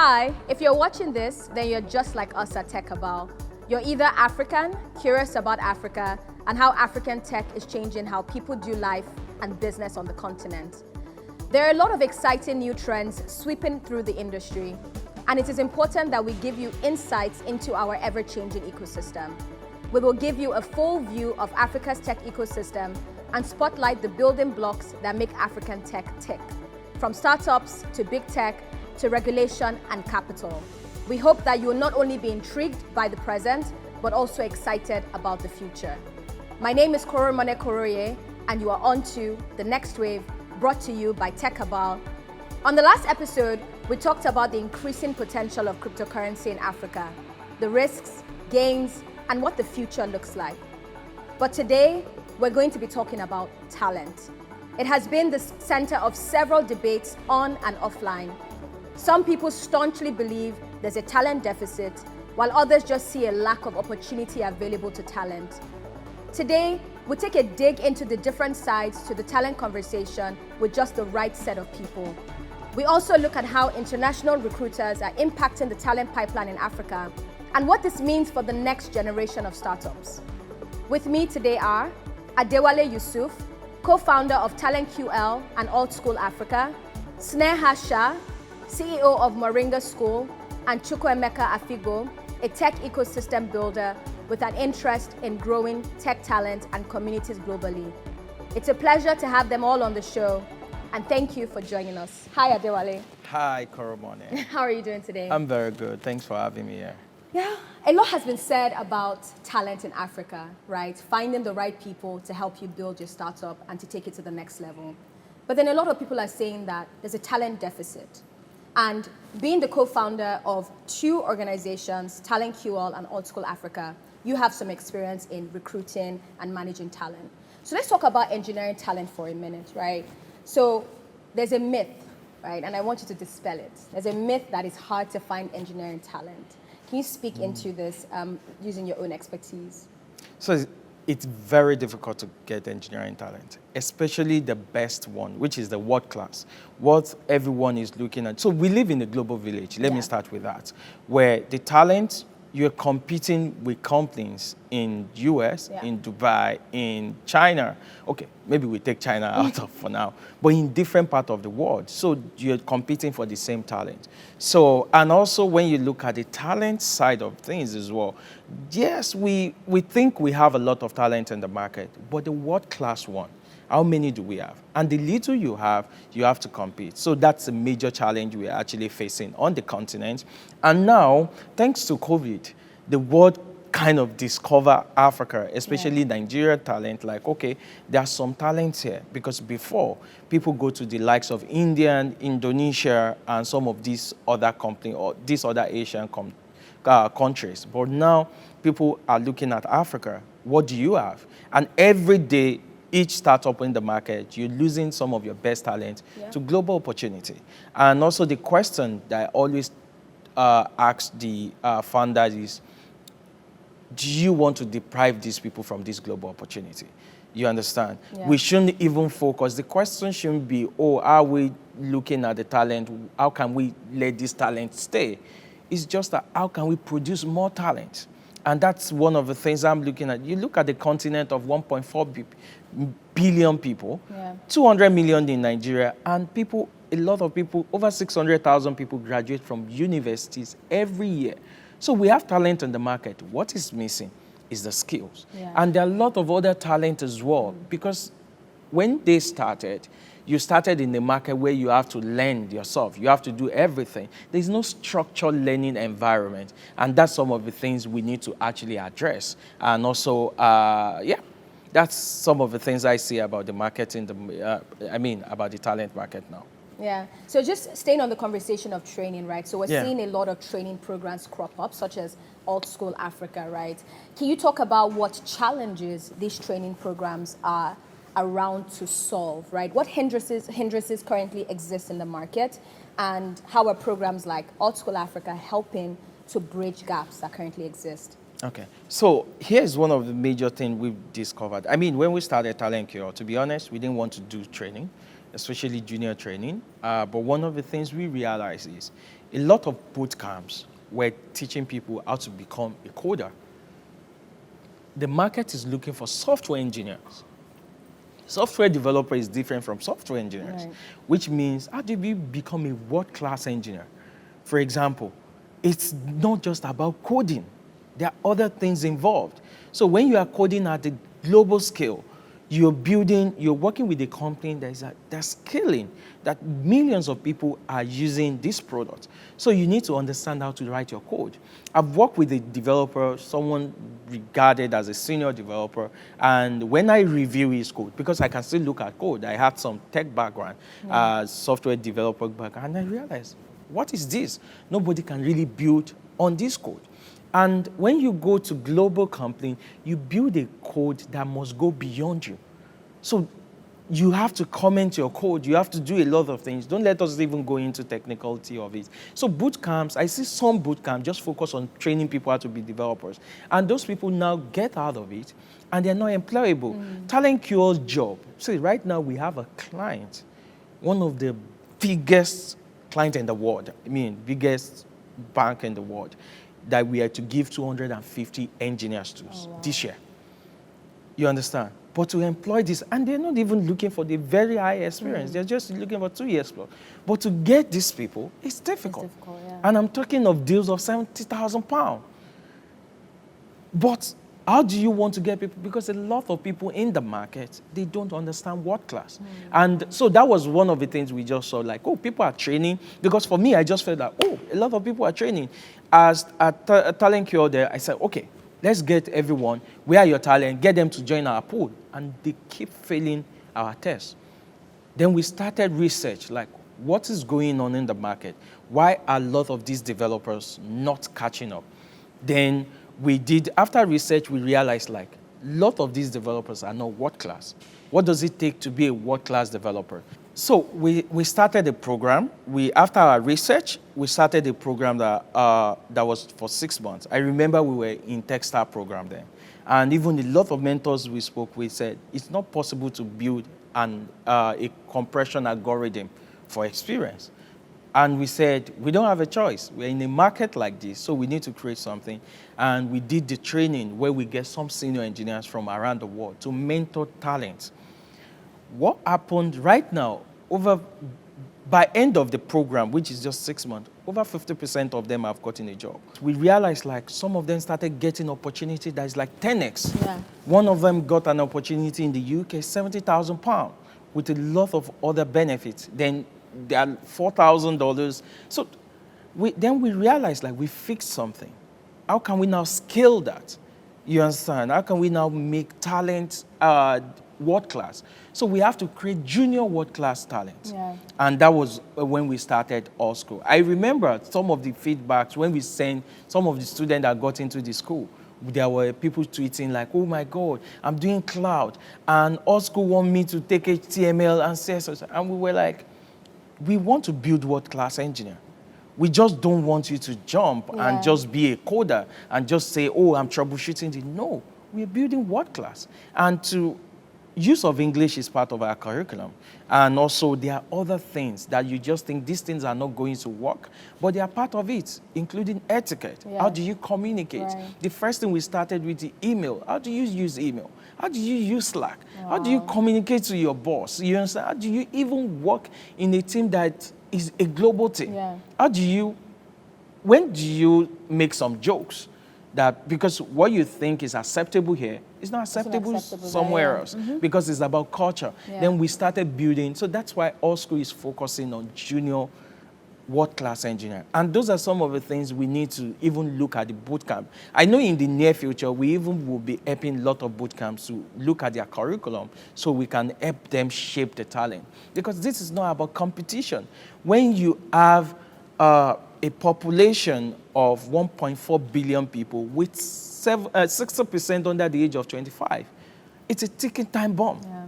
Hi, if you're watching this, then you're just like us at Tech Cabal. You're either African, curious about Africa, and how African tech is changing how people do life and business on the continent. There are a lot of exciting new trends sweeping through the industry, and it is important that we give you insights into our ever-changing ecosystem. We will give you a full view of Africa's tech ecosystem and spotlight the building blocks that make African tech tick, from startups to big tech to regulation and capital. We hope that you will not only be intrigued by the present, but also excited about the future. My name is Koromane Koroye, and you are on to The Next Wave, brought to you by Tech Cabal. On the last episode, we talked about the increasing potential of cryptocurrency in Africa, the risks, gains, and what the future looks like. But today, we're going to be talking about talent. It has been the center of several debates on and offline. Some people staunchly believe there's a talent deficit, while others just see a lack of opportunity available to talent. Today, we take a dig into the different sides to the talent conversation with just the right set of people. We also look at how international recruiters are impacting the talent pipeline in Africa and what this means for the next generation of startups. With me today are Adewale Yusuf, co-founder of Talent QL and Old School Africa, Sneha Shah, CEO of Moringa School, and Chukwuemeka Afigo, a tech ecosystem builder with an interest in growing tech talent and communities globally. It's a pleasure to have them all on the show, and thank you for joining us. Hi, Adewale. Hi, Koromane. How are you doing today? I'm very good. Thanks for having me here. Yeah, a lot has been said about talent in Africa, right? Finding the right people to help you build your startup and to take it to the next level. But then a lot of people are saying that there's a talent deficit. And being the co-founder of two organizations, Talent QL and Old School Africa, you have some experience in recruiting and managing talent. So let's talk about engineering talent for a minute, right? So there's a myth, right? And I want you to dispel it. There's a myth that it's hard to find engineering talent. Can you speak into this using your own expertise? So it's very difficult to get engineering talent, especially the best one, which is the world class, what everyone is looking at. So we live in a global village. Let me start with that, where the talent, you're competing with companies in US, in Dubai, in China. Okay, maybe we take China out of for now, but in different parts of the world. So you're competing for the same talent. So, and also when you look at the talent side of things as well, yes, we think we have a lot of talent in the market, but the world-class one, how many do we have? And the little you have to compete. So that's a major challenge we're actually facing on the continent. And now, thanks to COVID, the world kind of discover Africa, especially Nigeria talent, like, okay, there are some talents here. Because before, people go to the likes of India, Indonesia, and some of these other companies, or these other Asian countries. But now, people are looking at Africa. What do you have? And every day, each startup in the market, you're losing some of your best talent to global opportunity. And also the question that I always ask the founders is, do you want to deprive these people from this global opportunity? You understand? Yeah. We shouldn't even focus. The question shouldn't be, oh, are we looking at the talent? How can we let this talent stay? It's just that how can we produce more talent? And that's one of the things I'm looking at. You look at the continent of 1.4 billion people, 200 million in Nigeria, and people, a lot of people, over 600,000 people graduate from universities every year. So we have talent in the market. What is missing is the skills. Yeah. And there are a lot of other talent as well, because when they started, you started in the market where you have to learn yourself. You have to do everything. There's no structured learning environment. And that's some of the things we need to actually address. And also, that's some of the things I see about the market about the talent market now. Yeah, so just staying on the conversation of training, right? So we're seeing a lot of training programs crop up, such as Old School Africa, right? Can you talk about what challenges these training programs are around to solve, right? What hindrances currently exist in the market, and how are programs like Old School Africa helping to bridge gaps that currently exist? Okay, so here's one of the major things we've discovered. I mean, when we started Talent Cure, to be honest, we didn't want to do training, especially junior training. But one of the things we realized is a lot of boot camps were teaching people how to become a coder. The market is looking for software engineers. Software developer is different from software engineers, Right. which means how do you become a world-class engineer? For example, it's not just about coding. There are other things involved. So when you are coding at a global scale, you're working with a company that's scaling, that millions of people are using this product. So you need to understand how to write your code. I've worked with a developer, someone regarded as a senior developer, and when I review his code, because I can still look at code, I had some tech background, software developer background, and I realized, what is this? Nobody can really build on this code. And when you go to global company, you build a code that must go beyond you. So you have to comment your code. You have to do a lot of things. Don't let us even go into technicality of it. So boot camps, I see some boot camps just focus on training people how to be developers. And those people now get out of it, and they're not employable. Talent Cure's job. See, right now we have a client, one of the biggest clients in the world, biggest bank in the world, that we are to give 250 engineers to this year. You understand? But to employ this, and they're not even looking for the very high experience. They're just looking for 2 years plus. But to get these people, it's difficult. It's difficult, yeah. And I'm talking of deals of £70,000. But how do you want to get people? Because a lot of people in the market, they don't understand what class. And so that was one of the things we just saw, like, oh, people are training. Because for me, I just felt that, oh, a lot of people are training. As a Talent Cure there, I said, okay, let's get everyone, where are your talent, get them to join our pool. And they keep failing our tests. Then we started research, like, what is going on in the market? Why are a lot of these developers not catching up? Then after research, we realized, like, a lot of these developers are not world class. What does it take to be a world class developer? So we started a program. After our research, we started a program that was for 6 months. I remember we were in Techstar program then. And even a lot of mentors we spoke with said, it's not possible to build a compression algorithm for experience. And we said, we don't have a choice. We're in a market like this, so we need to create something. And we did the training where we get some senior engineers from around the world to mentor talent. What happened right now, by end of the program, which is just 6 months, over 50% of them have gotten a job. We realized, like, some of them started getting opportunity that is like 10x. Yeah. One of them got an opportunity in the UK, £70,000, with a lot of other benefits. Then they are $4,000. So then we realized, like, we fixed something. How can we now scale that? You understand? How can we now make talent world class? So we have to create junior world class talent. Yeah. And that was when we started our school. I remember some of the feedbacks when we sent some of the students that got into the school. There were people tweeting like, oh my God, I'm doing cloud. And our school want me to take HTML and CSS. And we were like, we want to build world class engineer. We just don't want you to jump and just be a coder and just say, oh, I'm troubleshooting it. No, we're building world class. And use of English is part of our curriculum. And also there are other things that you just think these things are not going to work, but they are part of it, including etiquette. Yeah. How do you communicate? Right. The first thing we started with the email. How do you use email? How do you use Slack? Wow. How do you communicate to your boss? You understand? How do you even work in a team that is a global team? Yeah. When do you make some jokes? That because what you think is acceptable here is not acceptable somewhere else, because it's about culture. Yeah. Then we started building. So that's why our school is focusing on junior world-class engineer. And those are some of the things we need to even look at the boot camp. I know in the near future, we even will be helping a lot of boot camps to look at their curriculum so we can help them shape the talent. Because this is not about competition. When you have a population of 1.4 billion people with 60% under the age of 25, it's a ticking time bomb. Yeah.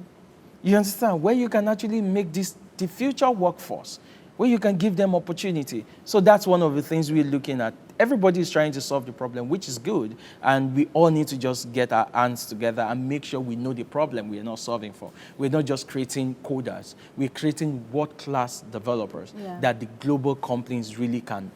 You understand? Where you can actually make this the future workforce, where you can give them opportunity. So that's one of the things we're looking at. Everybody is trying to solve the problem, which is good, and we all need to just get our hands together and make sure we know the problem we are not solving for. We're not just creating coders, we're creating world-class developers that the global companies really can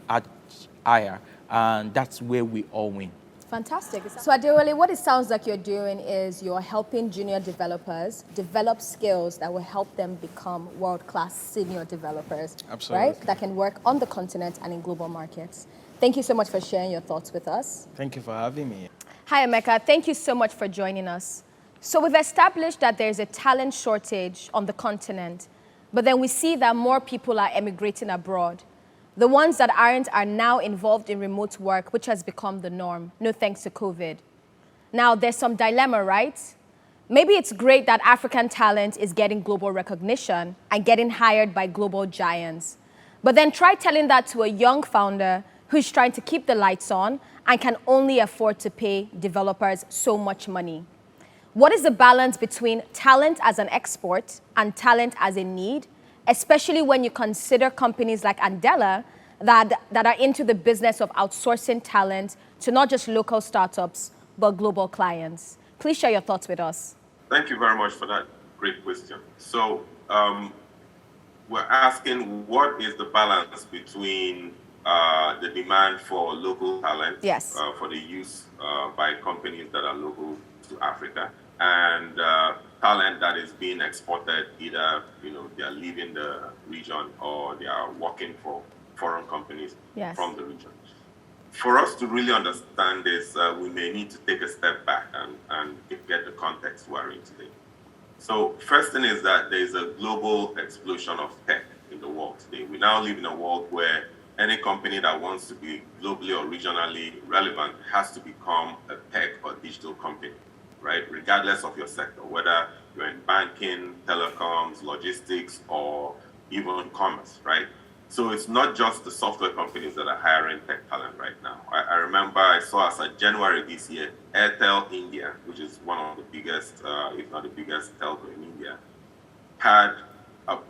hire, and that's where we all win. Fantastic. So Adewale, what it sounds like you're doing is you're helping junior developers develop skills that will help them become world-class senior developers. Absolutely. Right? That can work on the continent and in global markets. Thank you so much for sharing your thoughts with us. Thank you for having me. Hi, Emeka. Thank you so much for joining us. So we've established that there's a talent shortage on the continent, but then we see that more people are emigrating abroad. The ones that aren't are now involved in remote work, which has become the norm, no thanks to COVID. Now, there's some dilemma, right? Maybe it's great that African talent is getting global recognition and getting hired by global giants. But then try telling that to a young founder who's trying to keep the lights on and can only afford to pay developers so much money. What is the balance between talent as an export and talent as a need, especially when you consider companies like Andela that are into the business of outsourcing talent to not just local startups, but global clients? Please share your thoughts with us. Thank you very much for that great question. So we're asking, what is the balance between the demand for local talent, Yes. For the use by companies that are local to Africa, and talent that is being exported, either they are leaving the region or they are working for foreign companies from the region. For us to really understand this, we may need to take a step back and get the context we're in today. So first thing is that there is a global explosion of tech in the world today. We now live in a world where any company that wants to be globally or regionally relevant has to become a tech or digital company, right? Regardless of your sector, whether you're in banking, telecoms, logistics, or even commerce, right? So it's not just the software companies that are hiring tech talent right now. I remember I saw as of January this year, Airtel India, which is one of the biggest, if not the biggest telco in India, had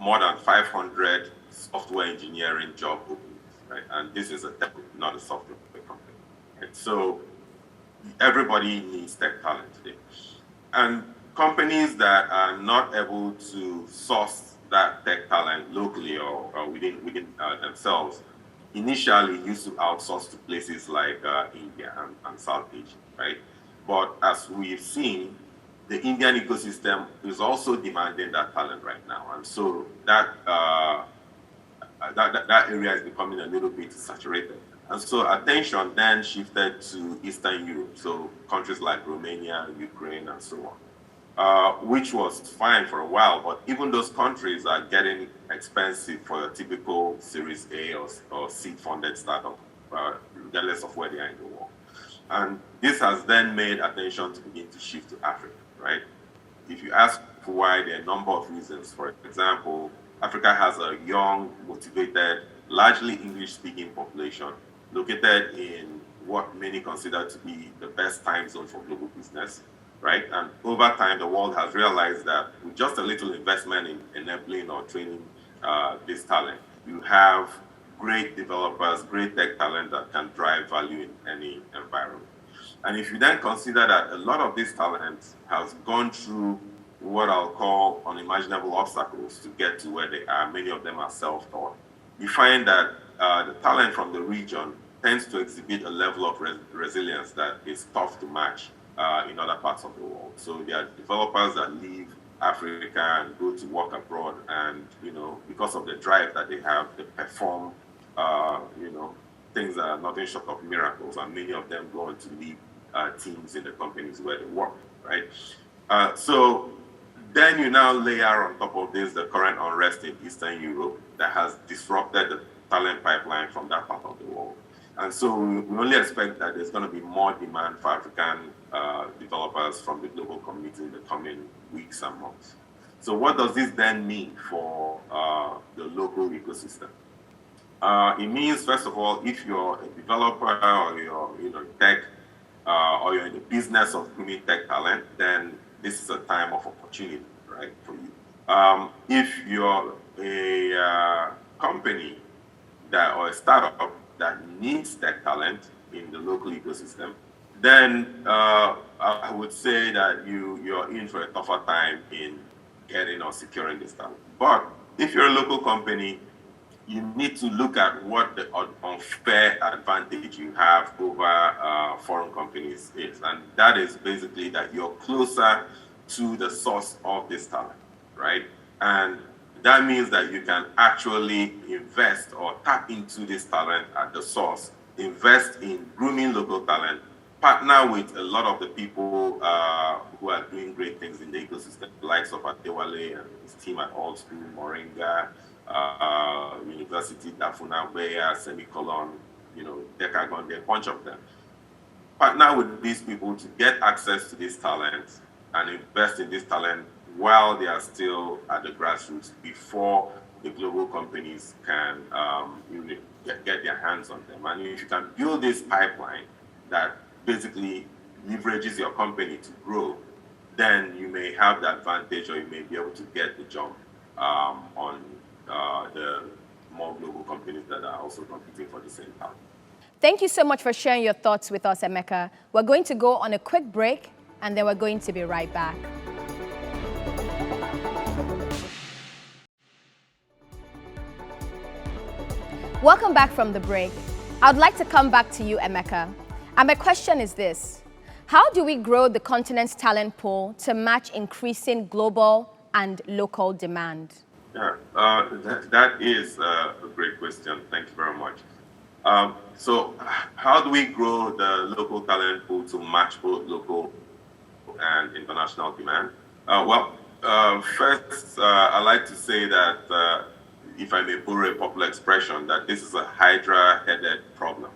more than 500 software engineering job openings, right? And this is a tech, not a software company, right? So everybody needs tech talent today. And companies that are not able to source that tech talent locally or within themselves initially used to outsource to places like India and South Asia, right? But as we've seen, the Indian ecosystem is also demanding that talent right now, and so that area is becoming a little bit saturated. And so attention then shifted to Eastern Europe, so countries like Romania, Ukraine, and so on, which was fine for a while, but even those countries are getting expensive for a typical Series A or seed-funded startup, regardless of where they are in the world. And this has then made attention to begin to shift to Africa, right? If you ask for why, there are a number of reasons. For example, Africa has a young, motivated, largely English-speaking population located in what many consider to be the best time zone for global business, right? And over time, the world has realized that with just a little investment in enabling or training this talent, you have great developers, great tech talent that can drive value in any environment. And if you then consider that a lot of this talent has gone through what I'll call unimaginable obstacles to get to where they are, many of them are self-taught, you find that the talent from the region tends to exhibit a level of resilience that is tough to match in other parts of the world. So there are developers that leave Africa and go to work abroad, and because of the drive that they have, they perform things that are nothing short of miracles, and many of them go on to lead teams in the companies where they work, right? So then you now layer on top of this the current unrest in Eastern Europe that has disrupted the talent pipeline from that part of the world. And so we only expect that there's going to be more demand for African developers from the global community in the coming weeks and months. So what does this then mean for the local ecosystem? It means, first of all, if you're a developer or you're tech or you're in the business of grooming tech talent, then this is a time of opportunity, right, for you. If you're a company or a startup that needs tech talent in the local ecosystem, then I would say that you're in for a tougher time in getting or securing this talent. But if you're a local company, you need to look at what the unfair advantage you have over foreign companies is. And that is basically that you're closer to the source of this talent, right? And that means that you can actually invest or tap into this talent at the source, invest in grooming local talent, partner with a lot of the people who are doing great things in the ecosystem, the likes of Adewale and his team at All School, Moringa, University, Dafuna, Beya, Semicolon, Decagon, there are a bunch of them. Partner with these people to get access to this talent and invest in this talent while they are still at the grassroots before the global companies can get their hands on them. And if you can build this pipeline that basically leverages your company to grow, then you may have the advantage, or you may be able to get the jump on the more global companies that are also competing for the same talent. Thank you so much for sharing your thoughts with us, Emeka. We're going to go on a quick break, and then we're going to be right back. Welcome back from the break. I'd like to come back to you, Emeka. And my question is this: how do we grow the continent's talent pool to match increasing global and local demand? Yeah, that is a great question. Thank you very much. So how do we grow the local talent pool to match both local and international demand? First, I like to say that, if I may borrow a popular expression, that this is a hydra-headed problem.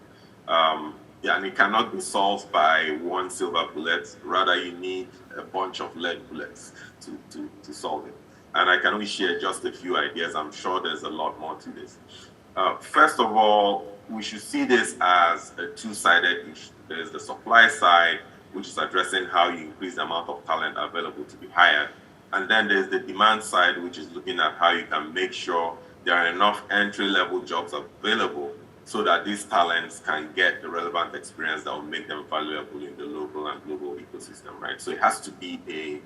And it cannot be solved by one silver bullet. Rather, you need a bunch of lead bullets to solve it. And I can only share just a few ideas. I'm sure there's a lot more to this. First of all, we should see this as a two-sided issue. There's the supply side, which is addressing how you increase the amount of talent available to be hired. And then there's the demand side, which is looking at how you can make sure there are enough entry-level jobs available so that these talents can get the relevant experience that will make them valuable in the local and global ecosystem, right? So it has to be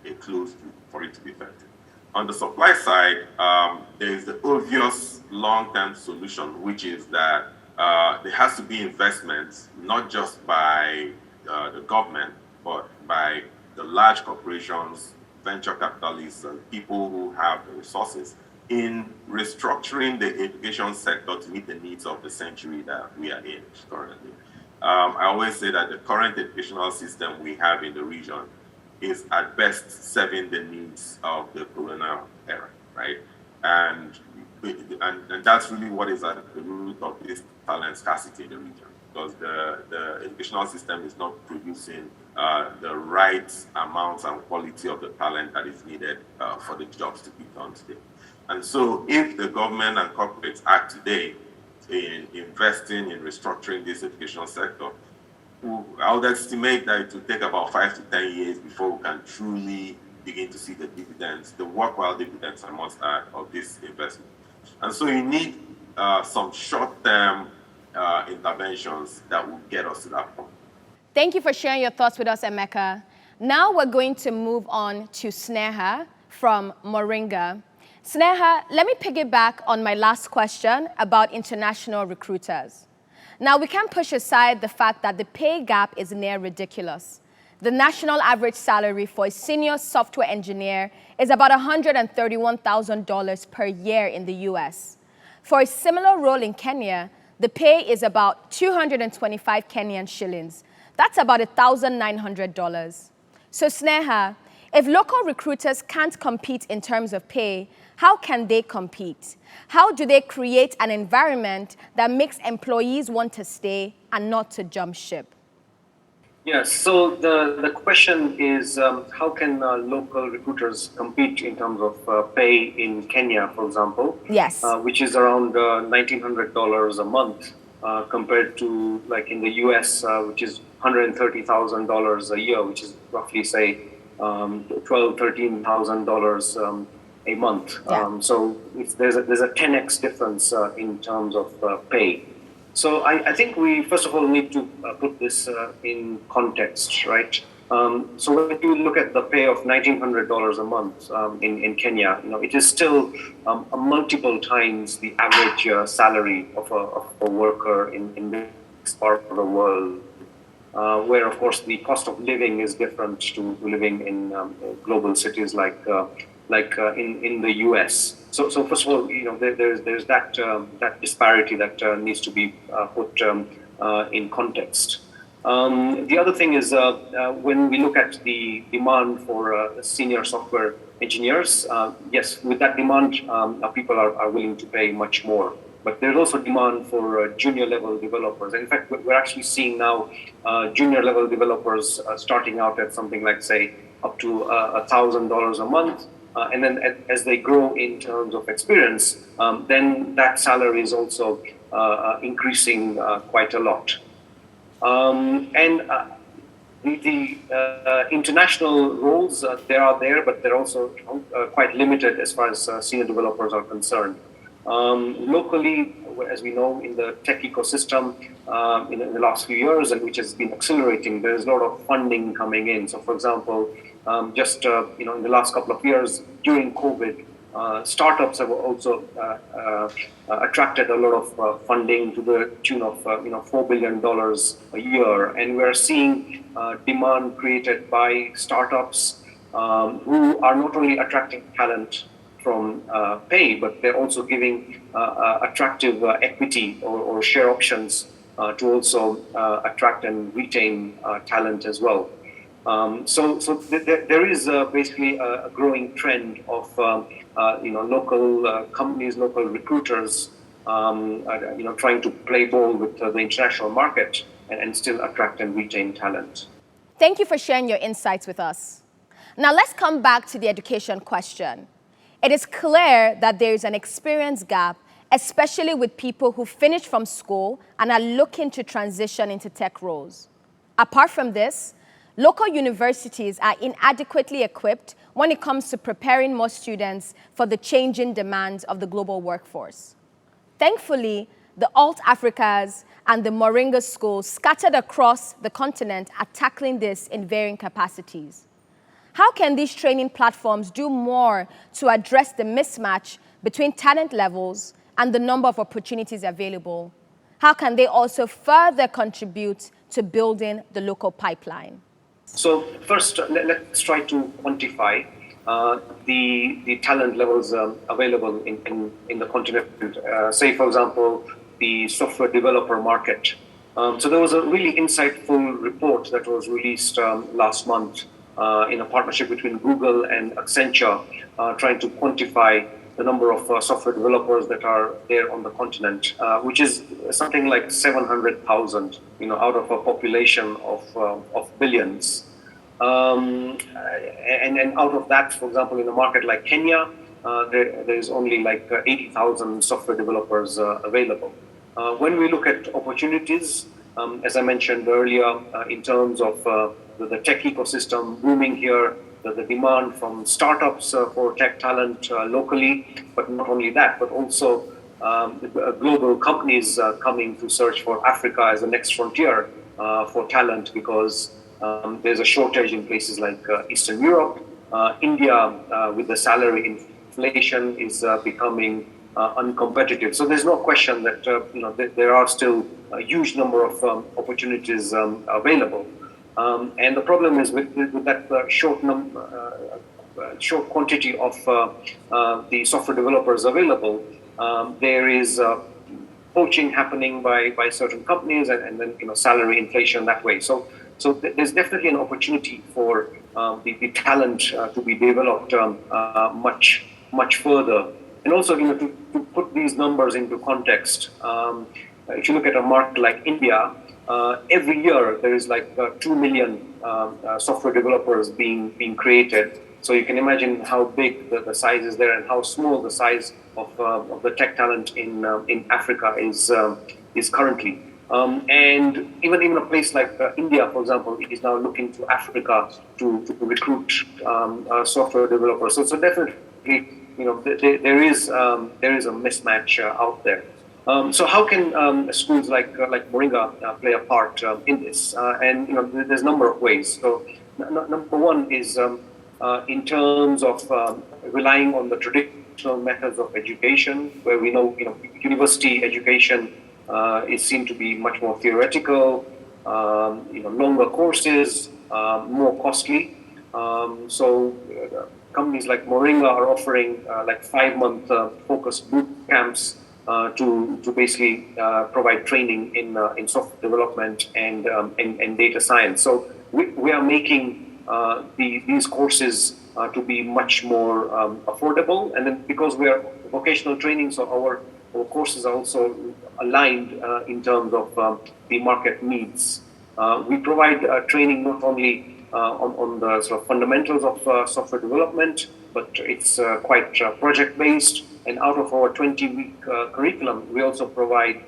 a closed loop for it to be effective. On the supply side, there is the obvious long-term solution, which is that there has to be investments, not just by the government, but by the large corporations, venture capitalists, and people who have the resources in restructuring the education sector to meet the needs of the century that we are in currently. I always say that the current educational system we have in the region is at best serving the needs of the colonial era, right? And that's really what is at the root of this talent scarcity in the region, because the educational system is not producing the right amounts and quality of the talent that is needed for the jobs to be done today. And so if the government and corporates act today in investing in restructuring this educational sector, I would estimate that it will take about 5 to 10 years before we can truly begin to see the dividends, the worthwhile dividends, I must add, of this investment. And so you need some short-term interventions that will get us to that point. Thank you for sharing your thoughts with us, Emeka. Now we're going to move on to Sneha from Moringa. Sneha, let me piggyback on my last question about international recruiters. Now, we can't push aside the fact that the pay gap is near ridiculous. The national average salary for a senior software engineer is about $131,000 per year in the US. For a similar role in Kenya, the pay is about 225 Kenyan shillings. That's about $1,900. So Sneha, if local recruiters can't compete in terms of pay, how can they compete? How do they create an environment that makes employees want to stay and not to jump ship? Yes, so the question is, how can local recruiters compete in terms of pay in Kenya, for example? Yes. Which is around $1,900 a month compared to like in the US, which is $130,000 a year, which is roughly say $12,000, $13,000 a month. Yeah. So there's a 10x difference in terms of pay. So I think we first of all need to put this in context, right? So when you look at the pay of $1,900 a month in Kenya, it is still a multiple times the average salary of a worker in this part of the world. Where, of course, the cost of living is different to living in global cities like in the U.S. So first of all, there's that disparity that needs to be put in context. The other thing is when we look at the demand for senior software engineers, yes, with that demand, people are willing to pay much more. But there's also demand for junior level developers. In fact, we're actually seeing now junior level developers starting out at something like, say, up to $1,000 a month. And then as they grow in terms of experience, then that salary is also increasing quite a lot. The international roles, they are there, but they're also quite limited as far as senior developers are concerned. Locally, as we know, in the tech ecosystem in the last few years, and which has been accelerating, there's a lot of funding coming in. So, for example, just in the last couple of years during COVID, startups have also attracted a lot of funding to the tune of $4 billion a year, and we're seeing demand created by startups who are not only attracting talent from pay, but they're also giving attractive equity or share options to also attract and retain talent as well. So there is basically a growing trend of local companies, local recruiters, trying to play ball with the international market and still attract and retain talent. Thank you for sharing your insights with us. Now let's come back to the education question. It is clear that there is an experience gap, especially with people who finish from school and are looking to transition into tech roles. Apart from this, local universities are inadequately equipped when it comes to preparing more students for the changing demands of the global workforce. Thankfully, the Alt Africas and the Moringa schools scattered across the continent are tackling this in varying capacities. How can these training platforms do more to address the mismatch between talent levels and the number of opportunities available? How can they also further contribute to building the local pipeline? So first, let's try to quantify the talent levels available in the continent. Say, for example, the software developer market. So there was a really insightful report that was released last month in a partnership between Google and Accenture, trying to quantify the number of software developers that are there on the continent, which is something like 700,000, out of a population of billions. And out of that, for example, in a market like Kenya, there is only like 80,000 software developers available. When we look at opportunities, as I mentioned earlier, in terms of the tech ecosystem booming here, the demand from startups for tech talent locally, but not only that, but also global companies coming to search for Africa as the next frontier for talent, because there's a shortage in places like Eastern Europe. India, with the salary inflation, is becoming uncompetitive. So there's no question that there are still a huge number of opportunities available. And the problem is with that short quantity of the software developers available, there is poaching happening by certain companies, and then salary inflation that way. So there's definitely an opportunity for the talent to be developed much further. And also, to put these numbers into context, if you look at a market like India, every year there is like 2 million software developers being created. So you can imagine how big the size is there and how small the size of the tech talent in Africa is currently. And even a place like India, for example, is now looking to Africa to recruit software developers. So definitely, there is a mismatch out there. So how can schools like Moringa play a part in this? And there's a number of ways. So number one is in terms of relying on the traditional methods of education, where we know university education is seen to be much more theoretical, longer courses, more costly. So companies like Moringa are offering like 5-month focused boot camps to basically provide training in software development and data science. So we are making these courses to be much more affordable, and then because we are vocational training, so our courses are also aligned in terms of the market needs. We provide training not only on the sort of fundamentals of software development, but it's quite project-based. And out of our 20-week curriculum, we also provide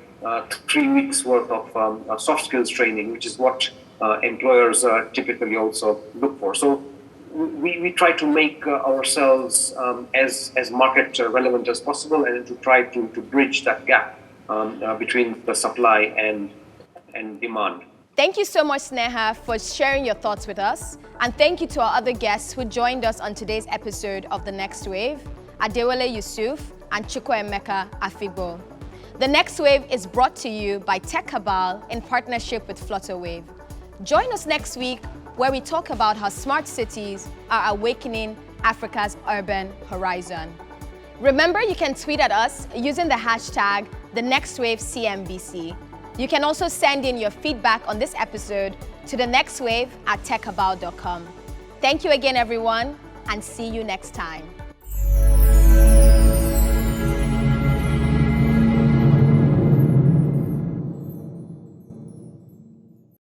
3 weeks worth of soft skills training, which is what employers typically also look for. So we try to make ourselves as market relevant as possible, and to try to bridge that gap between the supply and demand. Thank you so much, Sneha, for sharing your thoughts with us. And thank you to our other guests who joined us on today's episode of The Next Wave, Adewale Yusuf and Chukwuemeka Afigbo. The Next Wave is brought to you by Tech Cabal in partnership with Flutterwave. Join us next week where we talk about how smart cities are awakening Africa's urban horizon. Remember, you can tweet at us using the hashtag TheNextWaveCNBC. You can also send in your feedback on this episode to thenextwave@techabal.com. Thank you again, everyone, and see you next time.